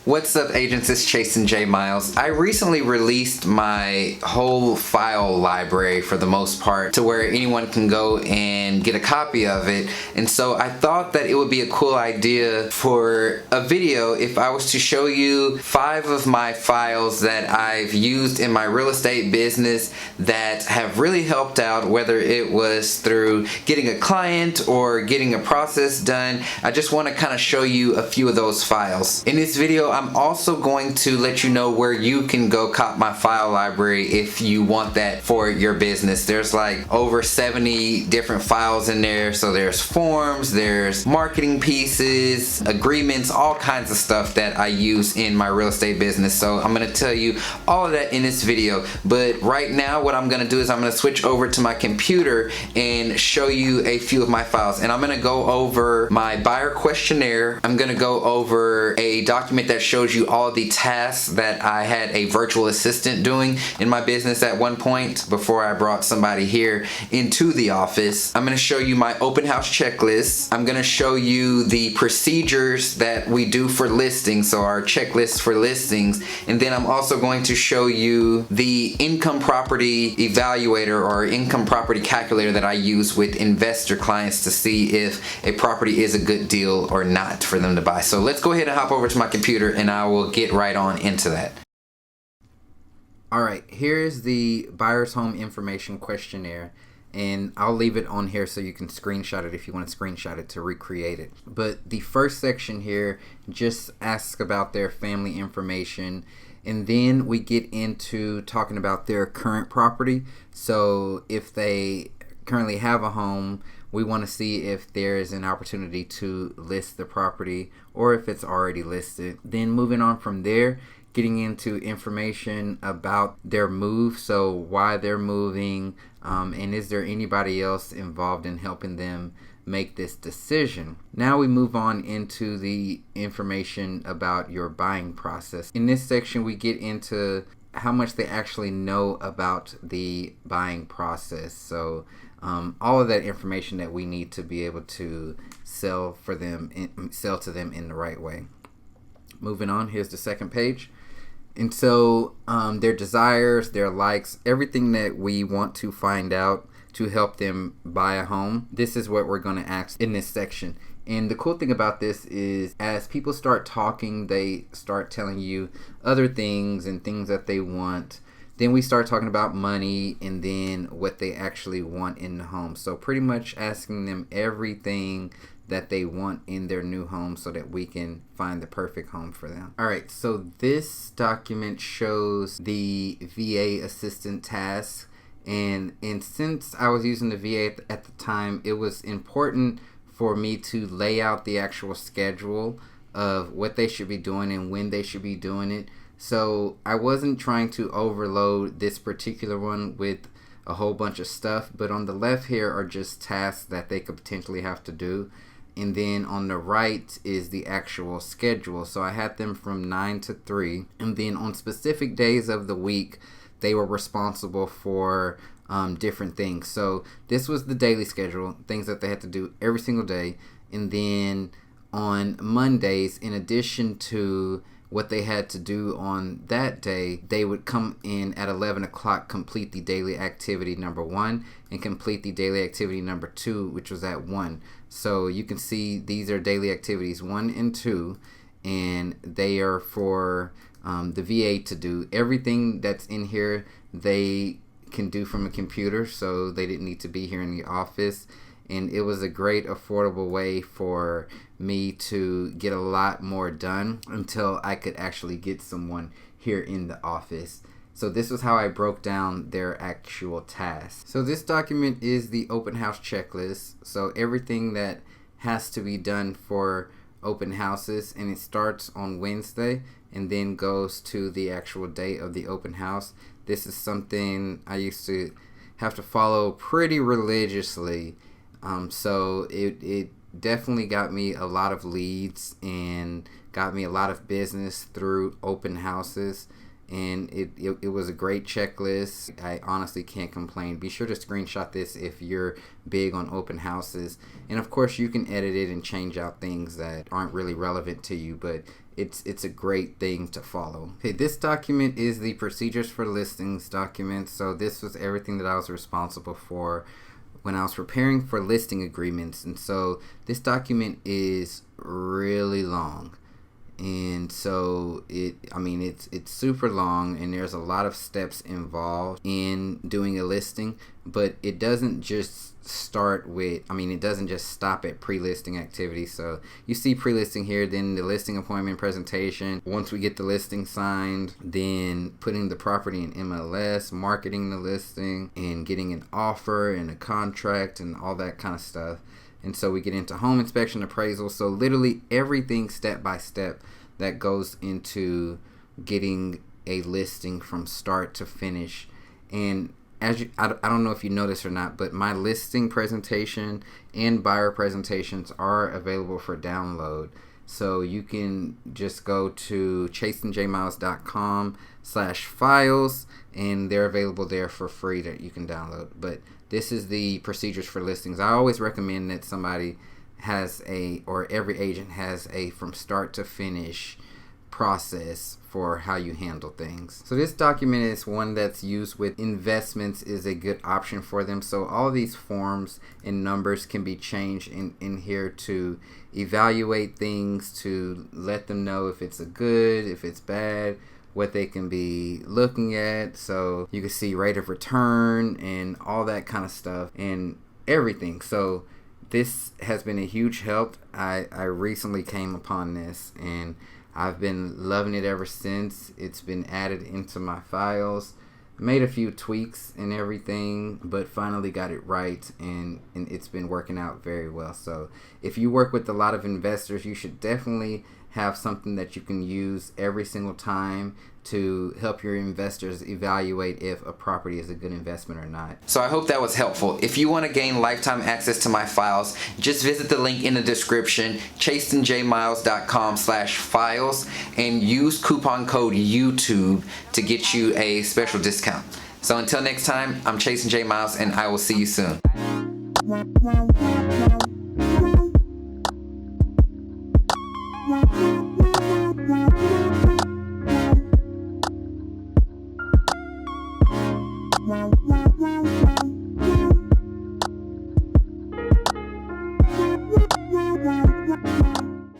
What's up, agents? It's Chasen J. Miles. I recently released my whole file library for the most part to where anyone can go and get a copy of it. And so I thought that it would be a cool idea for a video if I was to show you 5 of my files that I've used in my real estate business that have really helped out, whether it was through getting a client or getting a process done. I just want to kind of show you a few of those files. In this video, I'm also going to let you know where you can go cop my file library if you want that for your business. There's like over 70 different files in there. So there's forms, there's marketing pieces, agreements, all kinds of stuff that I use in my real estate business. So I'm going to tell you all of that in this video. But right now what I'm going to do is I'm going to switch over to my computer and show you a few of my files. And I'm going to go over my buyer questionnaire. I'm going to go over a document that shows you all the tasks that I had a virtual assistant doing in my business at one point before I brought somebody here into the office. I'm going to show you my open house checklist. I'm going to show you the procedures that we do for listings, so our checklist for listings. And then I'm also going to show you the income property evaluator or income property calculator that I use with investor clients to see if a property is a good deal or not for them to buy. So let's go ahead and hop over to my computer and I will get right on into that. Alright, here's the buyer's home information questionnaire, and I'll leave it on here so you can screenshot it if you want to screenshot it to recreate it. But the first section here just asks about their family information, and then we get into talking about their current property. So if they currently have a home, we want to see if there is an opportunity to list the property or if it's already listed. Then moving on from there, getting into information about their move, so why they're moving, and is there anybody else involved in helping them make this decision. Now we move on into the information about your buying process. In this section we get into how much they actually know about the buying process. So all of that information that we need to be able to sell to them in the right way. Moving on, here's the second page. And so their desires, their likes, everything that we want to find out to help them buy a home, this is what we're going to ask in this section. And the cool thing about this is as people start talking, they start telling you other things and things that they want. Then we start talking about money and then what they actually want in the home. So pretty much asking them everything that they want in their new home so that we can find the perfect home for them. Alright, so this document shows the VA assistant task. And since I was using the VA at the time, it was important for me to lay out the actual schedule of what they should be doing and when they should be doing it. So I wasn't trying to overload this particular one with a whole bunch of stuff, but on the left here are just tasks that they could potentially have to do. And then on the right is the actual schedule. So I had them from 9 to 3. And then on specific days of the week, they were responsible for different things. So this was the daily schedule, things that they had to do every single day. And then on Mondays, in addition to what they had to do on that day, they would come in at 11 o'clock, complete the daily activity number 1 and complete the daily activity number 2, which was at 1. So you can see these are daily activities 1 and 2, and they are for the VA to do. Everything that's in here they can do from a computer, so they didn't need to be here in the office. And it was a great affordable way for me to get a lot more done until I could actually get someone here in the office. So this was how I broke down their actual tasks. So this document is the open house checklist. So everything that has to be done for open houses, and it starts on Wednesday and then goes to the actual day of the open house. This is something I used to have to follow pretty religiously. So it definitely got me a lot of leads and got me a lot of business through open houses. and it was a great checklist. I honestly can't complain. Be sure to screenshot this if you're big on open houses, and of course you can edit it and change out things that aren't really relevant to you, but it's a great thing to follow. Okay, this document is the procedures for listings document. So this was everything that I was responsible for when I was preparing for listing agreements. And so this document is really long. And so it's super long, and there's a lot of steps involved in doing a listing, but it doesn't just it doesn't just stop at pre-listing activities. So you see pre-listing here, then the listing appointment presentation. Once we get the listing signed, then putting the property in MLS, marketing the listing, and getting an offer and a contract and all that kind of stuff. And so we get into home inspection, appraisal. So literally everything step by step that goes into getting a listing from start to finish. And I don't know if you know this or not, but my listing presentation and buyer presentations are available for download. So you can just go to chasenjmiles.com/files, and they're available there for free that you can download. But this is the procedures for listings. I always recommend that somebody or every agent has a from start to finish process for how you handle things. So this document is one that's used with investments, is a good option for them. So all these forms and numbers can be changed in here to evaluate things, to let them know if it's a good, if it's bad, what they can be looking at. So you can see rate of return and all that kind of stuff and everything. So this has been a huge help. I recently came upon this, and I've been loving it ever since. It's been added into my files. Made a few tweaks and everything, but finally got it right, and it's been working out very well. So if you work with a lot of investors, you should definitely have something that you can use every single time to help your investors evaluate if a property is a good investment or not. So I hope that was helpful. If you want to gain lifetime access to my files, just visit the link in the description, chasenjmiles.com/files, and use coupon code YouTube to get you a special discount. So until next time, I'm Chasen J Miles, and I will see you soon. Wow.